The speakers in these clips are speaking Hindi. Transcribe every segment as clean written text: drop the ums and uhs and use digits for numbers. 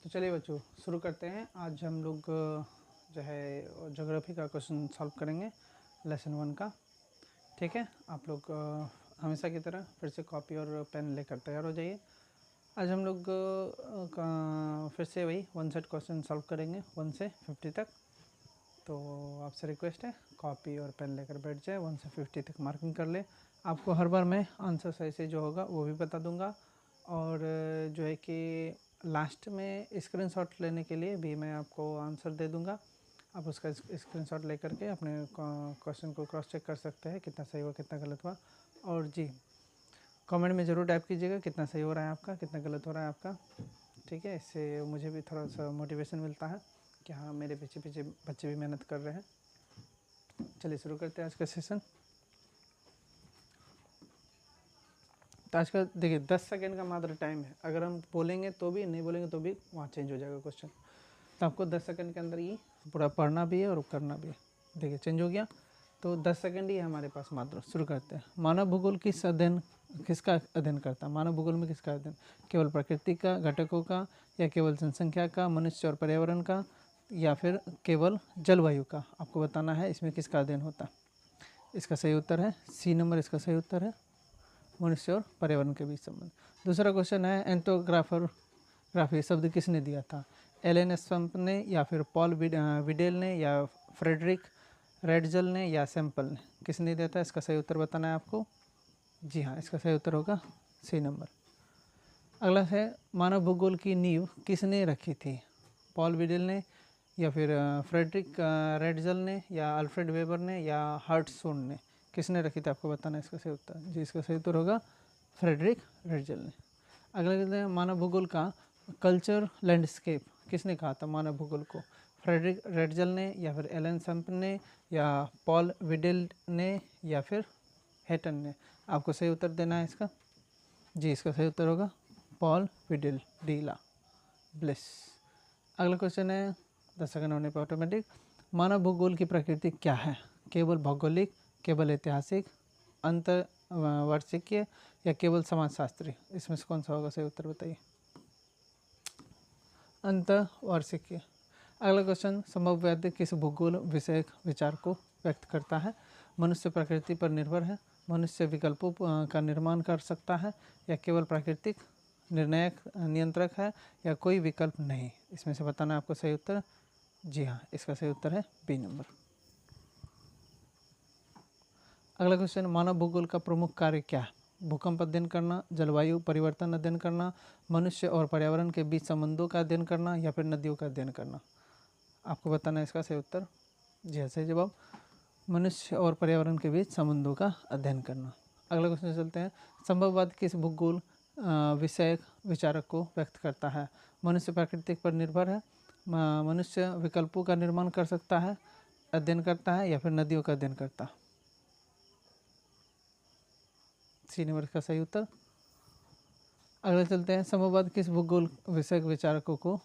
तो चलिए बच्चों शुरू करते हैं। आज हम लोग जो है ज्योग्राफी का क्वेश्चन सॉल्व करेंगे लेसन 1 का। ठीक है, आप लोग हमेशा की तरह फिर से कॉपी और पेन लेकर तैयार हो जाइए। आज हम लोग फिर से वही 1 सेट क्वेश्चन सॉल्व करेंगे 1 से 50 तक। तो आपसे रिक्वेस्ट है कॉपी और पेन लेकर बैठ जाए, 1 से 50 तक मार्किंग कर ले। आपको हर बार मैं आंसर सही से जो होगा वो भी बता दूंगा, और जो है कि लास्ट में स्क्रीनशॉट लेने के लिए भी मैं आपको आंसर दे दूंगा। आप उसका स्क्रीनशॉट लेकर के अपने क्वेश्चन को क्रॉस चेक कर सकते हैं कितना सही हुआ कितना गलत हुआ। और जी कमेंट में ज़रूर टाइप कीजिएगा कितना सही हो रहा है आपका, कितना गलत हो रहा है आपका। ठीक है, इससे मुझे भी थोड़ा सा मोटिवेशन मिलता है कि हाँ मेरे पीछे पीछे बच्चे भी मेहनत कर रहे हैं। चलिए शुरू करते हैं आज का सेशन। तो आज का देखिए 10 सेकेंड का मात्र टाइम है, अगर हम बोलेंगे तो भी नहीं बोलेंगे तो भी वहाँ चेंज हो जाएगा क्वेश्चन। तो आपको 10 सेकंड के अंदर ये पूरा पढ़ना भी है और करना भी है। देखिए चेंज हो गया, तो 10 सेकंड ही है हमारे पास मात्र। शुरू करते हैं। मानव भूगोल किसका अध्ययन करता है? मानव भूगोल में किसका अध्ययन? केवल प्रकृति का, घटकों का, या केवल जनसंख्या का, मनुष्य और पर्यावरण का, या फिर केवल जलवायु का? आपको बताना है इसमें किसका अध्ययन होता है। इसका सही उत्तर है सी नंबर, इसका सही उत्तर है मनुष्य और पर्यावरण के बीच संबंध। दूसरा क्वेश्चन है एंटोग्राफी शब्द किसने दिया था? एलन स्टम्प ने, या फिर पॉल विडेल ने, या फ्रेडरिक रेडजल ने, या सैंपल ने? किसने दिया था? इसका सही उत्तर बताना है आपको। जी हाँ, इसका सही उत्तर होगा सी नंबर। अगला है मानव भूगोल की नींव किसने रखी थी? पॉल विडेल ने, या फिर फ्रेडरिक रेडजल ने, या अल्फ्रेड वेबर ने, या हर्ट्सुंड ने? किसने रखी थी आपको बताना है इसका सही उत्तर। जी इसका सही उत्तर होगा फ्रेडरिक रेडजल ने। अगला कहते हैं मानव भूगोल का कल्चर लैंडस्केप किसने कहा था मानव भूगोल को? फ्रेडरिक रेडजल ने, या फिर एलन सम्प ने, या पॉल विडेल ने, या फिर हेटन ने? आपको सही उत्तर देना है इसका। जी इसका सही उत्तर होगा पॉल विडेल डीला ब्लेस। अगला क्वेश्चन है 10 सेकंड होने पर ऑटोमेटिक। मानव भूगोल की प्रकृति क्या है? केवल भौगोलिक, केवल ऐतिहासिक, अंतर्वार्षिकीय, या केवल समाजशास्त्री? इसमें से कौन सा होगा सही उत्तर बताइए। अंतर्वार्षिकीय। अगला क्वेश्चन संभववाद किस भूगोल विषयक विचार को व्यक्त करता है? मनुष्य प्रकृति पर निर्भर है, मनुष्य विकल्पों का निर्माण कर सकता है, या केवल प्राकृतिक निर्णायक नियंत्रक है, या कोई विकल्प नहीं? इसमें से बताना है आपको सही उत्तर। जी हाँ, इसका सही उत्तर है बी नंबर। अगला क्वेश्चन मानव भूगोल का प्रमुख कार्य क्या है? भूकंप अध्ययन करना, जलवायु परिवर्तन अध्ययन करना, मनुष्य और पर्यावरण के बीच संबंधों का अध्ययन करना, या फिर नदियों का अध्ययन करना? आपको बताना है इसका सही उत्तर। जी हाँ, सही जवाब मनुष्य और पर्यावरण के बीच संबंधों का अध्ययन करना। अगला क्वेश्चन चलते हैं। संभववाद किस भूगोल विषयक विचारक को व्यक्त करता है? मनुष्य प्रकृति पर निर्भर है, मनुष्य विकल्पों का निर्माण कर सकता है, अध्ययन करता है, या फिर नदियों का अध्ययन करता है? सी नंबर का सही उत्तर। अगला चलते हैं। संभववाद किस भूगोल विषयक विचारकों को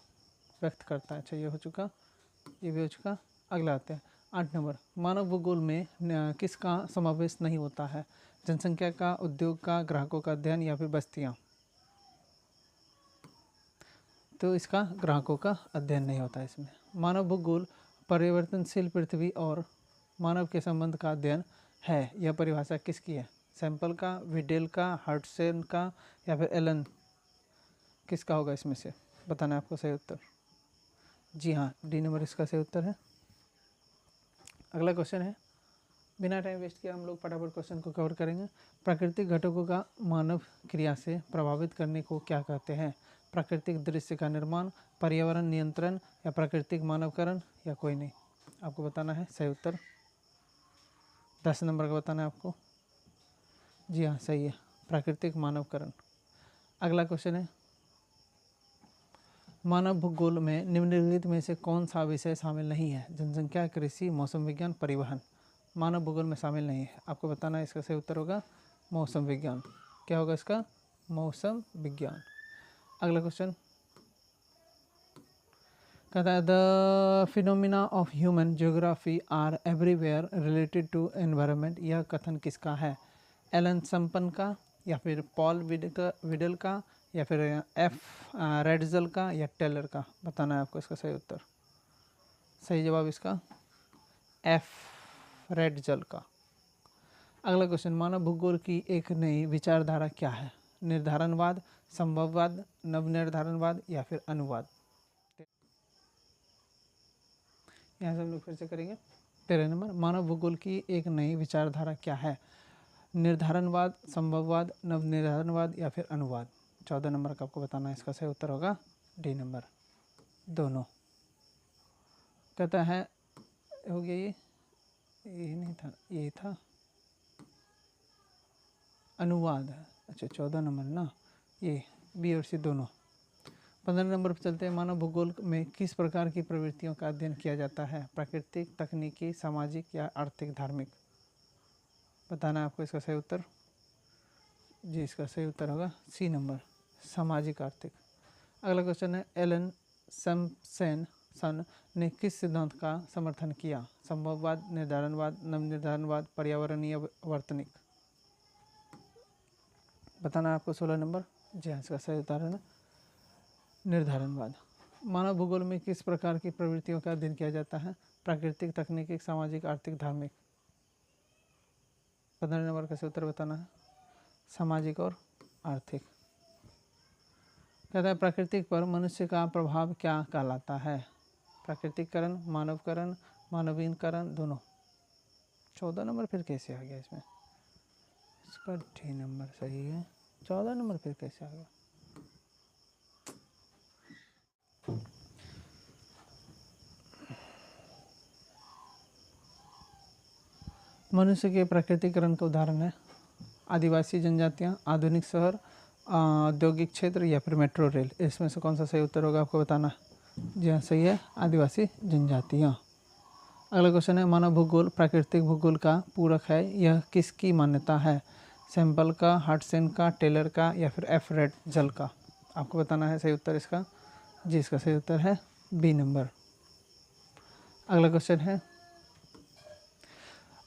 व्यक्त करता है? अच्छा ये हो चुका, ये भी हो चुका। अगला आते हैं 8 नंबर। मानव भूगोल में किसका समावेश नहीं होता है? जनसंख्या का, उद्योग का, ग्राहकों का अध्ययन, या फिर बस्तियाँ? तो इसका ग्राहकों का अध्ययन नहीं होता इसमें। मानव भूगोल परिवर्तनशील पृथ्वी और मानव के संबंध का अध्ययन है। यह परिभाषा किसकी है? सैंपल का, विडेल का, हर्ट्सेन का, या फिर एलन? किसका होगा इसमें से? बताना है आपको सही उत्तर। जी हाँ, डी नंबर इसका सही उत्तर है। अगला क्वेश्चन है, बिना टाइम वेस्ट किए हम लोग फटाफट क्वेश्चन को कवर करेंगे। प्राकृतिक घटकों का मानव क्रिया से प्रभावित करने को क्या कहते हैं? प्राकृतिक दृश्य का निर्माण, पर्यावरण नियंत्रण, या प्राकृतिक मानवकरण, या कोई नहीं? आपको बताना है सही उत्तर। 10 नंबर का बताना है आपको। जी हाँ सही है, प्राकृतिक मानवकरण। अगला क्वेश्चन है, मानव भूगोल में निम्नलिखित में से कौन सा विषय शामिल नहीं है? जनसंख्या, कृषि, मौसम विज्ञान, परिवहन? मानव भूगोल में शामिल नहीं है। आपको बताना है इसका सही उत्तर होगा मौसम विज्ञान। क्या होगा इसका? मौसम विज्ञान। अगला क्वेश्चन कहता है the phenomena of human geography are everywhere related to environment. यह कथन किसका है? एलन सम्पन का, या फिर पॉल विडल का, या फिर एफ रेडजल का या टेलर का, बताना है आपको इसका सही उत्तर। सही जवाब इसका एफ रेडजल का। अगला क्वेश्चन, मानव भूगोल की एक नई विचारधारा क्या है? निर्धारणवाद, संभववाद, नवनिर्धारणवाद या फिर अनुवाद। यहाँ से हम लोग फिर से करेंगे। 13 नंबर, मानव भूगोल की एक नई विचारधारा क्या है? निर्धारणवाद, संभववाद, नवनिर्धारणवाद या फिर अनुवाद। 14 नंबर का आपको बताना है, इसका सही उत्तर होगा डी नंबर, दोनों। कहता है हो गया ये नहीं था, ये था अनुवाद। अच्छा 14 नंबर ना, ये बी और सी दोनों। 15 नंबर पर चलते हैं, मानव भूगोल में किस प्रकार की प्रवृत्तियों का अध्ययन किया जाता है? प्राकृतिक, तकनीकी, सामाजिक या आर्थिक, धार्मिक। बताना है आपको इसका सही उत्तर। जी इसका सही उत्तर होगा सी नंबर, सामाजिक आर्थिक। अगला क्वेश्चन है, एलन सैम्पसन ने किस सिद्धांत का समर्थन किया? संभववाद, निर्धारणवाद, नवनिर्धारणवाद, पर्यावरणीय वर्तनिक। बताना है आपको 16 नंबर। जी हाँ इसका सही उत्तर है निर्धारणवाद। मानव भूगोल में किस प्रकार की प्रवृत्तियों का अध्ययन किया जाता है? प्राकृतिक, तकनीकी, सामाजिक, आर्थिक, धार्मिक। 15 नंबर का सही उत्तर बताना है सामाजिक और आर्थिक। कहता है, प्राकृतिक पर मनुष्य का प्रभाव क्या कहलाता है? प्राकृतिकरण, मानवकरण, मानवीकरण, दोनों। 14 नंबर फिर कैसे आ गया इसमें? इसका डी नंबर सही है। 14 नंबर फिर कैसे आ गया? मनुष्य के प्राकृतिकरण का उदाहरण है आदिवासी जनजातियाँ, आधुनिक शहर, औद्योगिक क्षेत्र या फिर मेट्रो रेल। इसमें से कौन सा सही उत्तर होगा आपको बताना। जी हाँ सही है, आदिवासी जनजातियाँ। अगला क्वेश्चन है, मानव भूगोल प्राकृतिक भूगोल का पूरक है, यह किसकी मान्यता है? सैंपल का, हडसन का, टेलर का या फिर एफ रेडजल का। आपको बताना है सही उत्तर इसका। जी इसका सही उत्तर है बी नंबर। अगला क्वेश्चन है,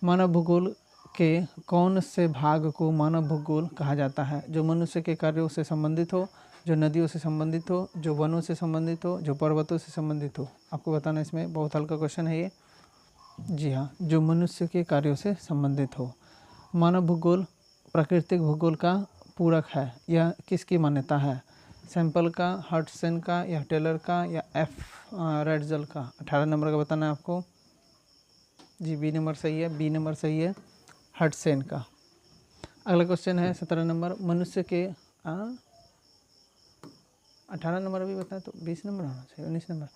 मानव भूगोल के कौन से भाग को मानव भूगोल कहा जाता है? जो मनुष्य के कार्यों से संबंधित हो, जो नदियों से संबंधित हो, जो वनों से संबंधित हो, जो पर्वतों से संबंधित हो। आपको बताना, इसमें बहुत हल्का क्वेश्चन है ये। जी हाँ, जो मनुष्य के कार्यों से संबंधित हो। मानव भूगोल प्राकृतिक भूगोल का पूरक है, यह किसकी मान्यता है? सैंपल का, हडसन का या टेलर का या एफ रेडजल का। 18 नंबर का बताना है आपको। जी बी नंबर सही है, बी नंबर सही है, हडसन का। अगला क्वेश्चन है 17 नंबर, मनुष्य के 18 नंबर अभी बताया तो 20 नंबर होना चाहिए, 19 नंबर।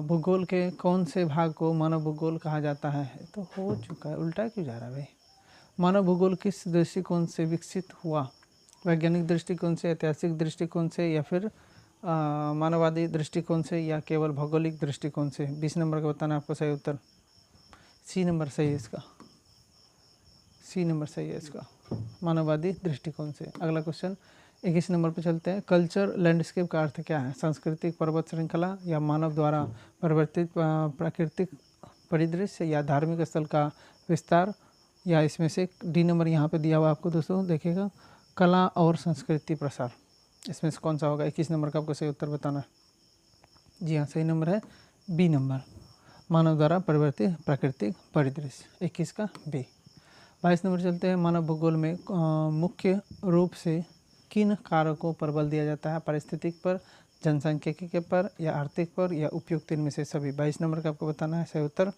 भूगोल के कौन से भाग को मानव भूगोल कहा जाता है? तो हो चुका है, उल्टा क्यों जा रहा है भाई। मानव भूगोल किस दृष्टिकोण से विकसित हुआ? वैज्ञानिक दृष्टिकोण से, ऐतिहासिक दृष्टिकोण से या फिर मानववादी दृष्टिकोण से या केवल भौगोलिक दृष्टिकोण से। 20 नंबर का बताना आपको सही उत्तर। सी नंबर सही है इसका, सी नंबर सही है इसका, मानववादी दृष्टिकोण से। अगला क्वेश्चन 21 नंबर पर चलते हैं, कल्चर लैंडस्केप का अर्थ क्या है? सांस्कृतिक पर्वत श्रृंखला या मानव द्वारा परिवर्तित प्राकृतिक परिदृश्य या धार्मिक स्थल का विस्तार या इसमें से डी नंबर यहाँ पे दिया हुआ आपको दोस्तों देखिएगा, कला और संस्कृति प्रसार। इसमें से कौन सा होगा? 21 नंबर का आपको सही उत्तर बताना है। जी हाँ सही नंबर है बी नंबर, मानव द्वारा परिवर्तित प्राकृतिक परिदृश्य। 21 का बी। 22 नंबर चलते हैं, मानव भूगोल में मुख्य रूप से किन कारकों पर बल दिया जाता है? पारिस्थितिक पर, जनसांख्यिकी के पर या आर्थिक पर या उपयुक्त इनमें से सभी। 22 नंबर का आपको बताना है सही उत्तर।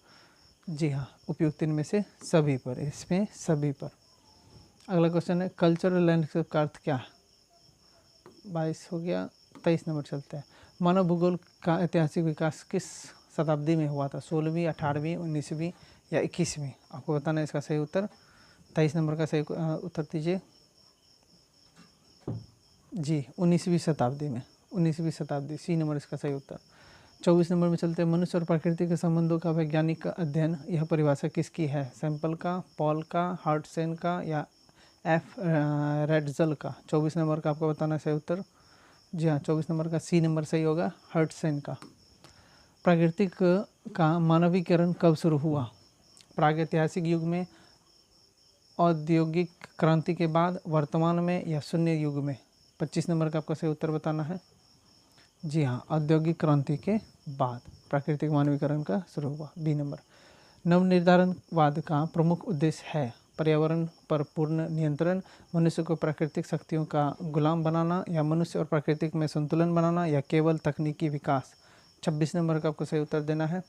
जी हाँ, उपयुक्त इनमें से सभी पर, इसमें सभी पर। अगला क्वेश्चन है, कल्चरल लैंडस्केप का अर्थ क्या है? 22 हो गया। 23 नंबर चलते हैं, मानव भूगोल का ऐतिहासिक विकास किस शताब्दी में हुआ था? 16वीं, 18वीं, 19वीं या 21वीं। आपको बताना है इसका सही उत्तर। 23 नंबर का सही उत्तर दीजिए। जी 19वीं शताब्दी में, 19वीं शताब्दी, सी नंबर इसका सही उत्तर। 24 नंबर में चलते हैं, मनुष्य और प्रकृति के संबंधों का वैज्ञानिक अध्ययन, यह परिभाषा किसकी है? सैंपल का, पॉल का, हडसन का या एफ रेडजल का। 24 नंबर का आपको बताना है सही उत्तर। जी हाँ 24 नंबर का सी नंबर सही होगा, हडसन का। प्राकृतिक का मानवीकरण कब शुरू हुआ? प्रागैतिहासिक युग में, औद्योगिक क्रांति के बाद, वर्तमान में या शून्य युग में। 25 नंबर का आपको सही उत्तर बताना है। जी हाँ, औद्योगिक क्रांति के बाद प्राकृतिक मानवीकरण का शुरू हुआ। बी नंबर, नवनिर्धारणवाद का प्रमुख उद्देश्य है पर्यावरण पर पूर्ण नियंत्रण, मनुष्य को प्राकृतिक शक्तियों का गुलाम बनाना, या मनुष्य और प्राकृतिक में संतुलन बनाना, या केवल तकनीकी विकास। 26 नंबर का आपको सही उत्तर देना है।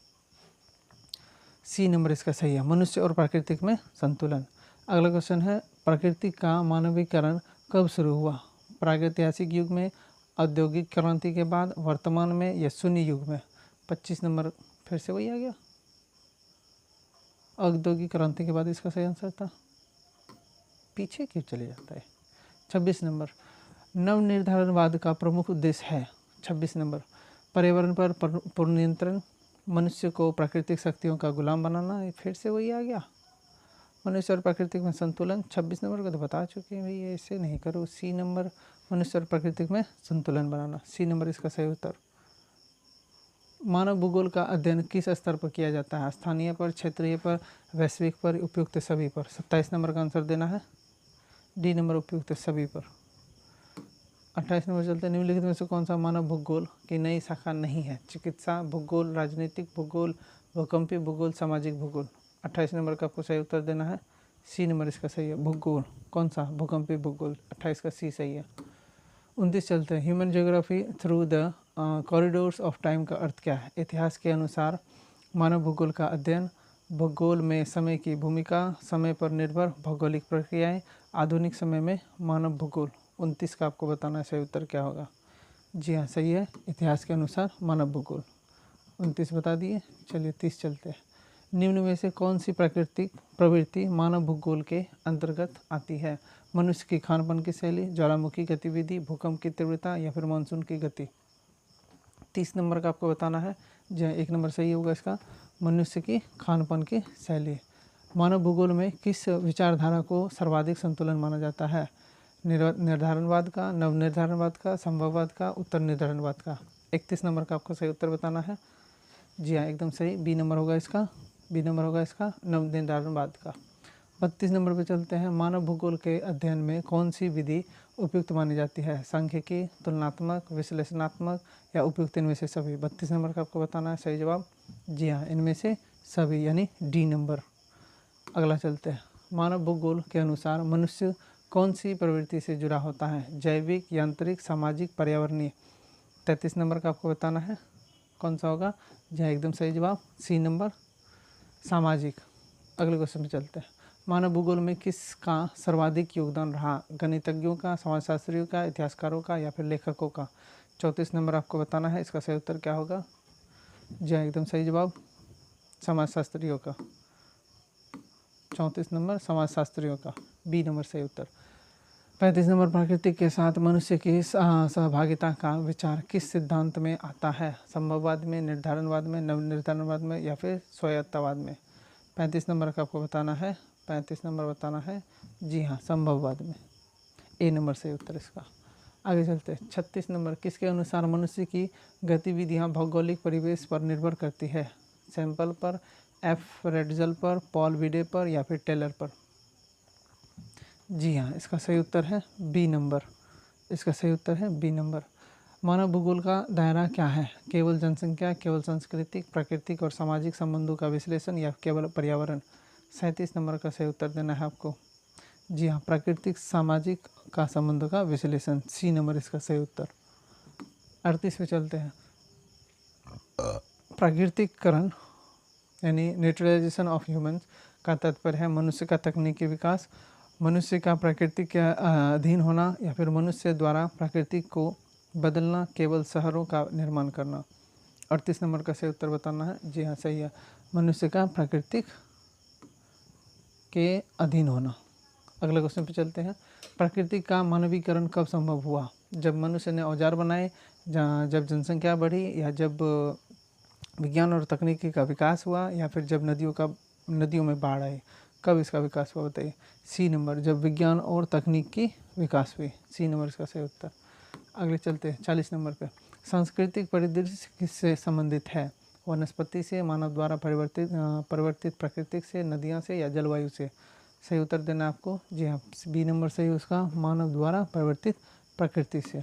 सी नंबर इसका सही है, मनुष्य और प्राकृतिक में संतुलन। अगला क्वेश्चन है, प्रकृति का मानवीकरण कब शुरू हुआ? प्रागैतिहासिक युग में, औद्योगिक क्रांति के बाद, वर्तमान में, या शून्य युग में? 25 नंबर फिर से वही आ गया, औद्योगिक क्रांति के बाद इसका सही आंसर था। पीछे क्यों चले जाता है? 26 नंबर, नवनिर्धारणवाद का प्रमुख उद्देश्य है। 26 नंबर, पर्यावरण पर पूर्ण नियंत्रण, मनुष्य को प्राकृतिक शक्तियों का गुलाम बनाना। फिर से वही आ गया, मनुष्य और प्राकृतिक में संतुलन। 26 नंबर को तो बता चुके हैं भाई, ऐसे नहीं करो। सी नंबर, मनुष्य और प्राकृतिक में संतुलन बनाना। सी नंबर इसका सही उत्तर। मानव भूगोल का अध्ययन किस स्तर पर किया जाता है? स्थानीय पर, क्षेत्रीय पर, वैश्विक पर, उपयुक्त सभी पर? 27 नंबर का आंसर देना है। डी नंबर, उपयुक्त सभी पर। 28 नंबर चलते हैं, निम्नलिखित में से कौन सा मानव भूगोल की नई शाखा नहीं है? चिकित्सा भूगोल, राजनीतिक भूगोल, भूकंपीय भूगोल, सामाजिक भूगोल। 28 नंबर का आपको सही उत्तर देना है। सी नंबर इसका सही है, भूगोल। कौन सा? भूकंपीय भूगोल। 28 का सी सही है। 29 चलते हैं, human geography through the corridors of time का अर्थ क्या है? इतिहास के अनुसार मानव भूगोल का अध्ययन, भूगोल में समय की भूमिका, समय पर निर्भर भौगोलिक प्रक्रियाएं, आधुनिक समय में मानव भूगोल। 29 का आपको बताना है सही उत्तर क्या होगा। जी हाँ, सही है, इतिहास के अनुसार मानव भूगोल। 29 बता दिए। चलिए 30 चलते हैं, निम्न में से कौन सी प्राकृतिक प्रवृत्ति मानव भूगोल के अंतर्गत आती है? मनुष्य की खानपान की शैली, ज्वालामुखी गतिविधि, भूकंप की तीव्रता, या फिर मानसून की गति। 30 नंबर का आपको बताना है। जी 1 नंबर सही होगा इसका, मनुष्य की खानपान की शैली। मानव भूगोल में किस विचारधारा को सर्वाधिक संतुलन माना जाता है? निर्धारणवाद का, नवनिर्धारणवाद का, संभववाद का, उत्तर निर्धारणवाद का। 31 नंबर का आपको सही उत्तर बताना है। जी हाँ, एकदम सही, बी नंबर होगा इसका। बी नंबर होगा इसका, नवनिर्धारणवाद का। 32 नंबर पे चलते हैं, मानव भूगोल के अध्ययन में कौन सी विधि उपयुक्त मानी जाती है? सांख्यिकी, तुलनात्मक, विश्लेषणात्मक, या उपयुक्त इनमें से सभी? 32 नंबर का आपको बताना है सही जवाब। जी हाँ, इनमें से सभी, यानी डी नंबर। अगला चलते हैं, मानव भूगोल के अनुसार मनुष्य कौन सी प्रवृत्ति से जुड़ा होता है? जैविक, यांत्रिक, सामाजिक, पर्यावरणीय। 33 नंबर का आपको बताना है, कौन सा होगा? जी हाँ, एकदम सही जवाब, सी नंबर, सामाजिक। अगले क्वेश्चन में चलते हैं, मानव भूगोल में किसका सर्वाधिक योगदान रहा? गणितज्ञों का, समाजशास्त्रियों का, इतिहासकारों का, या फिर लेखकों का? 34 नंबर आपको बताना है, इसका सही उत्तर क्या होगा? जी हाँ, एकदम सही जवाब, समाजशास्त्रियों का। 34 नंबर समाजशास्त्रियों का, बी नंबर सही उत्तर। 35 नंबर, प्रकृति के साथ मनुष्य की सहभागिता का विचार किस सिद्धांत में आता है? संभववाद में, निर्धारणवाद में, नवनिर्धारणवाद में, या फिर स्वायत्तवाद में? 35 नंबर का आपको बताना है। 35 नंबर बताना है, जी हाँ, संभववाद में। ए नंबर सही उत्तर इसका। आगे चलते हैं, 36 नंबर, किसके अनुसार मनुष्य की गतिविधियाँ भौगोलिक परिवेश पर निर्भर करती है? सैंपल पर, एफ रेडजल पर, पॉल विडे पर, या फिर टेलर पर? जी हाँ, इसका सही उत्तर है बी नंबर। इसका सही उत्तर है बी नंबर। मानव भूगोल का दायरा क्या है? केवल जनसंख्या, केवल सांस्कृतिक, प्राकृतिक और सामाजिक संबंधों का विश्लेषण, या केवल पर्यावरण? 37 नंबर का सही उत्तर देना है आपको। जी हाँ, प्राकृतिक सामाजिक का संबंधों का विश्लेषण, सी नंबर इसका सही उत्तर। 38 पे चलते हैं, प्राकृतिकरण यानी नेचुरलाइजेशन ऑफ ह्यूमंस का तात्पर्य है मनुष्य का तकनीकी विकास, मनुष्य का प्रकृति के अधीन होना, या फिर मनुष्य द्वारा प्रकृति को बदलना, केवल शहरों का निर्माण करना? 38 नंबर का सही उत्तर बताना है। जी हाँ, सही है, मनुष्य का प्राकृतिक के अधीन होना। अगले क्वेश्चन पे चलते हैं, प्रकृति का मानवीकरण कब संभव हुआ? जब मनुष्य ने औजार बनाए, जब जनसंख्या बढ़ी, या जब विज्ञान और तकनीकी का विकास हुआ, या फिर जब नदियों में बाढ़ आई? कब इसका विकास हुआ बताइए? सी नंबर, जब विज्ञान और तकनीक की विकास हुई। सी नंबर इसका सही उत्तर। अगले चलते हैं 40 नंबर पे, सांस्कृतिक परिदृश्य किससे संबंधित है? वनस्पति से, मानव द्वारा परिवर्तित प्राकृतिक से, नदियाँ से, या जलवायु से? सही उत्तर देना आपको। जी हाँ, बी नंबर सही उसका, मानव द्वारा परिवर्तित प्रकृति से।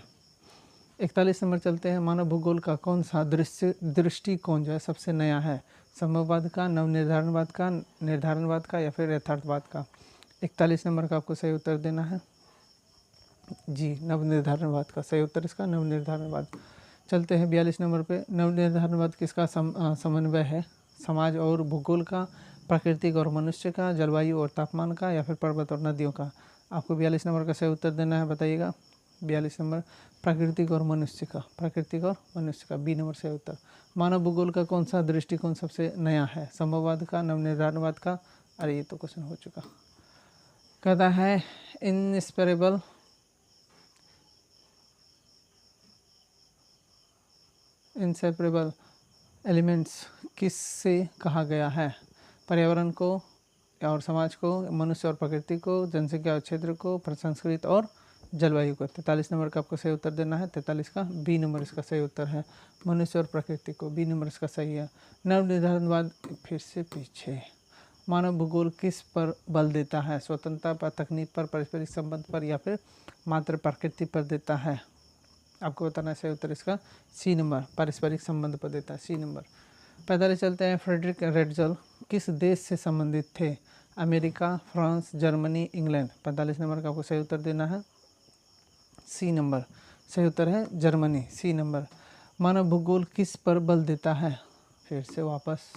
41 नंबर चलते हैं, मानव भूगोल का कौन सा दृष्टिकोण जो है सबसे नया है? संभववाद का, नवनिर्धारणवाद का, निर्धारणवाद का या फिर यथार्थवाद का? 41 नंबर का आपको सही उत्तर देना है जी, नवनिर्धारणवाद का सही उत्तर इसका नवनिर्धारणवाद। चलते हैं 42 नंबर पे, नवनिर्धारणवाद किसका समन्वय है? समाज और भूगोल का, प्राकृतिक और मनुष्य का, जलवायु और तापमान का या फिर पर्वत और नदियों का? आपको 42 नंबर का सही उत्तर देना है, बताइएगा। 42 नंबर प्राकृतिक और मनुष्य का, प्राकृतिक और मनुष्य का, बी नंबर सही उत्तर। मानव भूगोल का कौन सा दृष्टिकोण सबसे नया है? संभववाद का, नवनिर्धारणवाद का? अरे ये तो क्वेश्चन हो चुका। कहता है इनसेपरेबल एलिमेंट्स किससे कहा गया है? पर्यावरण को और समाज को, मनुष्य और प्रकृति को, जनसंख्या और क्षेत्र को, प्रसंस्कृत और जलवायु को। 43 नंबर का आपको सही उत्तर देना है। 43 का बी नंबर इसका सही उत्तर है, मनुष्य और प्रकृति को, बी नंबर इसका सही है। नवनिर्धारणवाद फिर से पीछे। मानव भूगोल किस पर बल देता है? स्वतंत्रता पर, तकनीक पर, पारस्परिक संबंध पर या फिर मात्र प्रकृति पर देता है? आपको बताना है सही उत्तर इसका सी नंबर, पारस्परिक संबंध पर देता है, सी नंबर। 45 चलते हैं, फ्रेडरिक रेडजल किस देश से संबंधित थे? America, France, Germany, England? 45 number का आपको सही उत्तर देना है, सी नंबर सही उत्तर है जर्मनी, सी नंबर। मानव भूगोल किस पर बल देता है? फिर से वापस,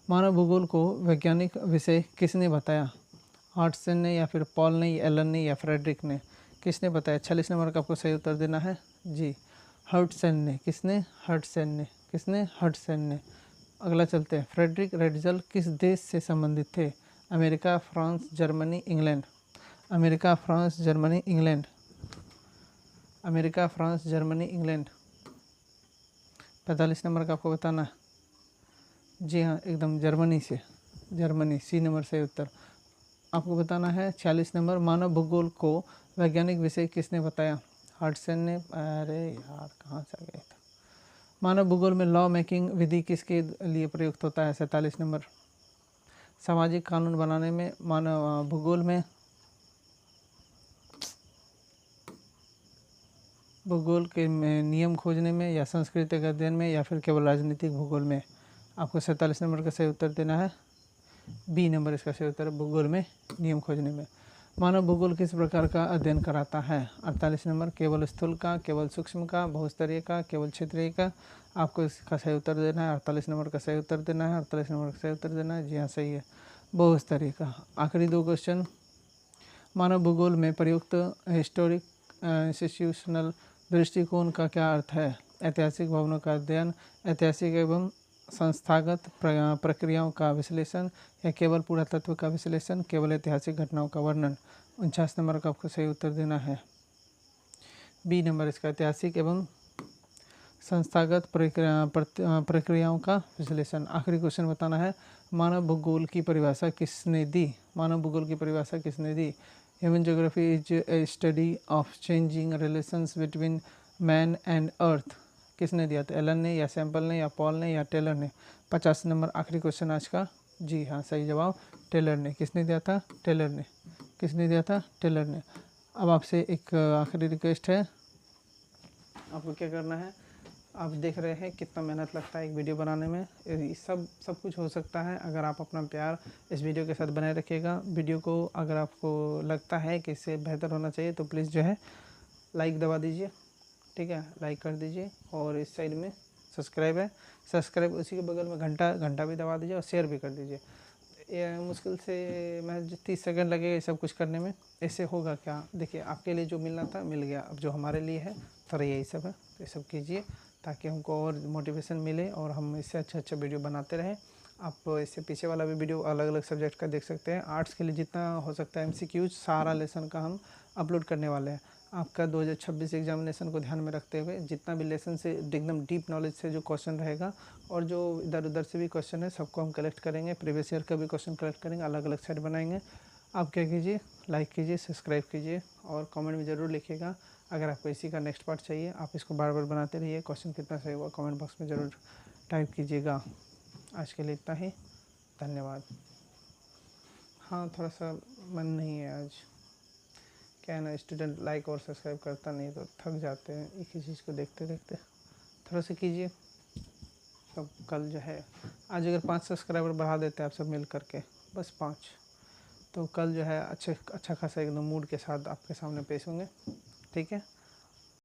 मानव भूगोल को वैज्ञानिक विषय किसने बताया? हर्ट्सन ने या फिर पॉल ने, एलन ने या फ्रेडरिक ने? किसने बताया? 46 नंबर का आपको सही उत्तर देना है जी, हर्ट्सन ने। किसने? हर्ट्सन ने। किसने? हर्ट्सन ने। अगला चलते हैं, फ्रेडरिक रेडजल किस देश से संबंधित थे? America, France, Germany, England? America, France, Germany, England? America, France, Germany, England? 45 number का आपको बताना है जी हाँ, एकदम जर्मनी से, जर्मनी, सी नंबर सही उत्तर। आपको बताना है 46 नंबर, मानव भूगोल को वैज्ञानिक विषय किसने बताया? हर्ट्सन ने। अरे यार कहाँ से आ गया था। मानव भूगोल में लॉ मेकिंग विधि किसके लिए प्रयुक्त होता है? 47 नंबर। सामाजिक कानून बनाने में, मानव भूगोल में, भूगोल के नियम खोजने में या सांस्कृतिक अध्ययन में या फिर केवल राजनीतिक भूगोल में? आपको 47 नंबर का सही उत्तर देना है, बी नंबर इसका सही उत्तर है, भूगोल में नियम खोजने में। मानव भूगोल किस प्रकार का अध्ययन कराता है? 48 नंबर, केवल स्थूल का, केवल सूक्ष्म का, बहुस्तरीय का, केवल क्षेत्रीय का? आपको इसका सही उत्तर देना है, 48 नंबर का सही उत्तर देना है, 48 नंबर का सही उत्तर देना है, जी हाँ सही है, बहुस्तरीय का। आखिरी दो क्वेश्चन, मानव भूगोल में प्रयुक्त हिस्टोरिक इंस्टीट्यूशनल दृष्टिकोण का क्या अर्थ है? ऐतिहासिक भवनों का अध्ययन, ऐतिहासिक एवं संस्थागत प्रक्रियाओं का विश्लेषण या केवल पुरातत्व का विश्लेषण, केवल ऐतिहासिक घटनाओं का वर्णन? 49 नंबर का आपको सही उत्तर देना है, बी नंबर इसका, ऐतिहासिक एवं संस्थागत प्रक्रियाओं का विश्लेषण। आखिरी क्वेश्चन बताना है, मानव भूगोल की परिभाषा किसने दी? मानव भूगोल की परिभाषा किसने दी? Human geography is a study of changing relations between man and earth? किसने दिया था? एलन ने या सैम्पल ने या पॉल ने या टेलर ने? 50 नंबर आखिरी क्वेश्चन आज का, जी हाँ सही जवाब टेलर ने। किसने दिया था? टेलर ने। किसने दिया था? टेलर ने। अब आपसे एक आखिरी रिक्वेस्ट है, आपको क्या करना है, आप देख रहे हैं कितना मेहनत लगता है एक वीडियो बनाने में, सब कुछ हो सकता है अगर आप अपना प्यार इस वीडियो के साथ बनाए रखिएगा। वीडियो को अगर आपको लगता है कि इससे बेहतर होना चाहिए तो प्लीज़ जो है लाइक दबा दीजिए, ठीक है, लाइक कर दीजिए। और इस साइड में सब्सक्राइब है, सब्सक्राइब उसी के बगल में घंटा भी दबा दीजिए और शेयर भी कर दीजिए। ये मुश्किल से मैं 30 सेकंड लगेगा ये सब कुछ करने में, इससे होगा क्या, देखिए आपके लिए जो मिलना था मिल गया, अब जो हमारे लिए है थोड़ा यही सब है, तो ये सब कीजिए ताकि हमको और मोटिवेशन मिले और हम इससे अच्छा वीडियो बनाते रहें। आप इससे पीछे वाला भी वीडियो अलग अलग सब्जेक्ट का देख सकते हैं। आर्ट्स के लिए जितना हो सकता है MCQ सारा लेसन का हम अपलोड करने वाले हैं। आपका 2026 एग्जामिनेशन को ध्यान में रखते हुए जितना भी लेसन से एकदम डीप नॉलेज से जो क्वेश्चन रहेगा और जो इधर उधर से भी क्वेश्चन है सबको हम कलेक्ट करेंगे, प्रीवियस ईयर का भी क्वेश्चन कलेक्ट करेंगे, अलग अलग सेट बनाएंगे। आप क्या कीजिए, लाइक कीजिए, सब्सक्राइब कीजिए और कमेंट में ज़रूर लिखिएगा अगर आपको इसी का नेक्स्ट पार्ट चाहिए। आप इसको बार बार बनाते रहिए, क्वेश्चन कितना सही हुआ कमेंट बॉक्स में ज़रूर टाइप कीजिएगा। आज के लिए इतना ही, धन्यवाद। हाँ थोड़ा सा मन नहीं है आज, क्या है ना, स्टूडेंट लाइक और सब्सक्राइब करता नहीं तो थक जाते हैं एक ही चीज़ को देखते देखते। थोड़ा सा कीजिए। तो कल जो है, आज अगर 5 सब्सक्राइबर बढ़ा देते हैं आप सब मिल करके, बस 5, तो कल जो है अच्छा खासा एकदम मूड के साथ आपके सामने पेश होंगे। ठीक है।